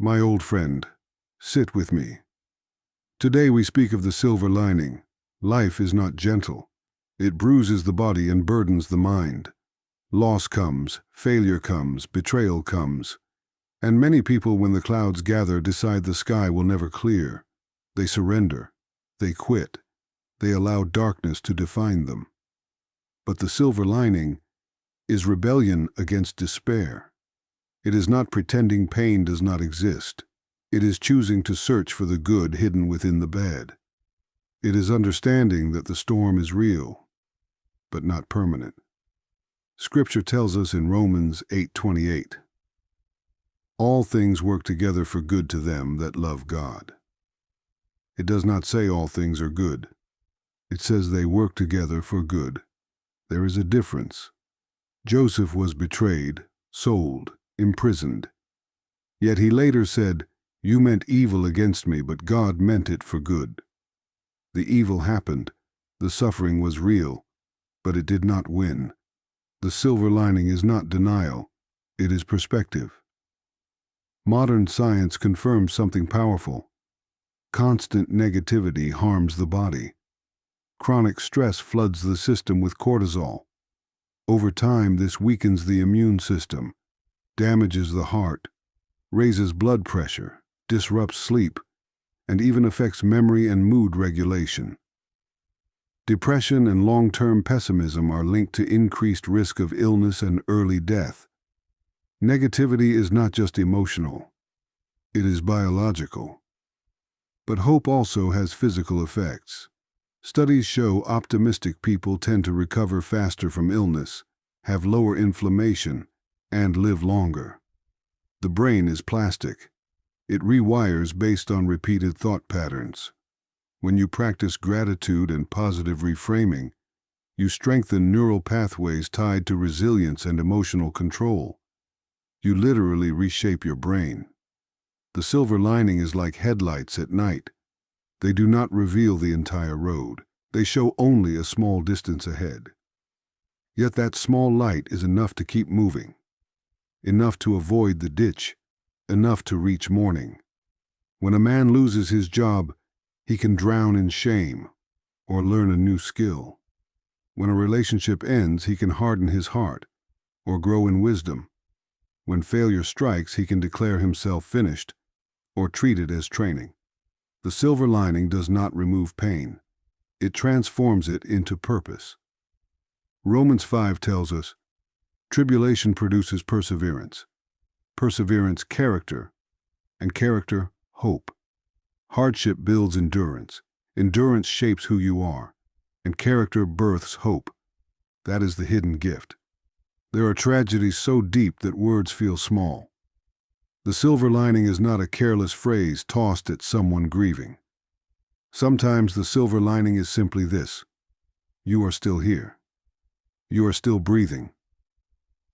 My old friend, sit with me. Today we speak of the silver lining. Life is not gentle. It bruises the body and burdens the mind. Loss comes, failure comes, betrayal comes. And many people, when the clouds gather, decide the sky will never clear. They surrender. They quit. They allow darkness to define them. But the silver lining is rebellion against despair. It is not pretending pain does not exist. It is choosing to search for the good hidden within the bad. It is understanding that the storm is real, but not permanent. Scripture tells us in Romans 8:28, all things work together for good to them that love God. It does not say all things are good. It says they work together for good. There is a difference. Joseph was betrayed, sold, imprisoned. Yet he later said, "You meant evil against me, but God meant it for good." The evil happened, the suffering was real, but it did not win. The silver lining is not denial, it is perspective. Modern science confirms something powerful. Constant negativity harms the body. Chronic stress floods the system with cortisol. Over time, this weakens the immune system, damages the heart, raises blood pressure, disrupts sleep, and even affects memory and mood regulation. Depression and long-term pessimism are linked to increased risk of illness and early death. Negativity is not just emotional, it is biological. But hope also has physical effects. Studies show optimistic people tend to recover faster from illness, have lower inflammation, and live longer. The brain is plastic. It rewires based on repeated thought patterns. When you practice gratitude and positive reframing, you strengthen neural pathways tied to resilience and emotional control. You literally reshape your brain. The silver lining is like headlights at night. They do not reveal the entire road. They show only a small distance ahead. Yet that small light is enough to keep moving. Enough to avoid the ditch, enough to reach morning. When a man loses his job, he can drown in shame or learn a new skill. When a relationship ends, he can harden his heart or grow in wisdom. When failure strikes, he can declare himself finished or treat it as training. The silver lining does not remove pain. It transforms it into purpose. Romans 5 tells us, tribulation produces perseverance, perseverance character, and character hope. Hardship builds endurance, endurance shapes who you are, and character births hope. That is the hidden gift. There are tragedies so deep that words feel small. The silver lining is not a careless phrase tossed at someone grieving. Sometimes the silver lining is simply this: you are still here. You are still breathing.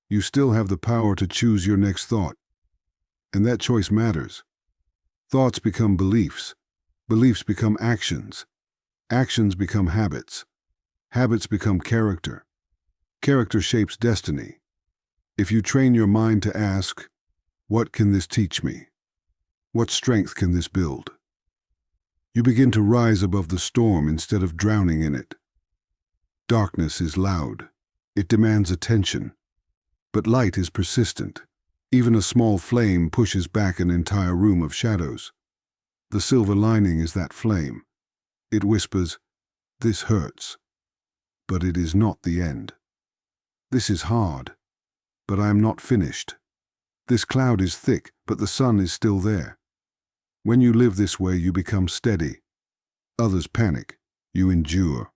You still have the power to choose your next thought. And that choice matters. Thoughts become beliefs. Beliefs become actions. Actions become habits. Habits become character. Character shapes destiny. If you train your mind to ask, what can this teach me? What strength can this build? You begin to rise above the storm instead of drowning in it. Darkness is loud. It demands attention. But light is persistent. Even a small flame pushes back an entire room of shadows. The silver lining is that flame. It whispers, "This hurts, but it is not the end. This is hard, but I am not finished. This cloud is thick, but the sun is still there." When you live this way, you become steady. Others panic, you endure.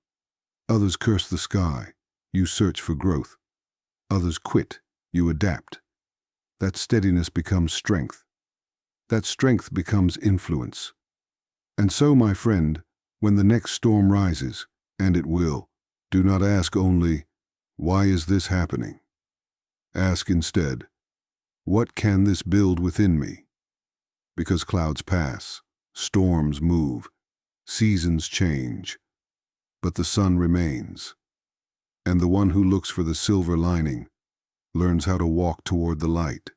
Others curse the sky, you search for growth. Others quit, you adapt. That steadiness becomes strength. That strength becomes influence. And so, my friend, when the next storm rises, and it will, do not ask only, "Why is this happening?" Ask instead, "What can this build within me?" Because clouds pass, storms move, seasons change, but the sun remains. And the one who looks for the silver lining learns how to walk toward the light.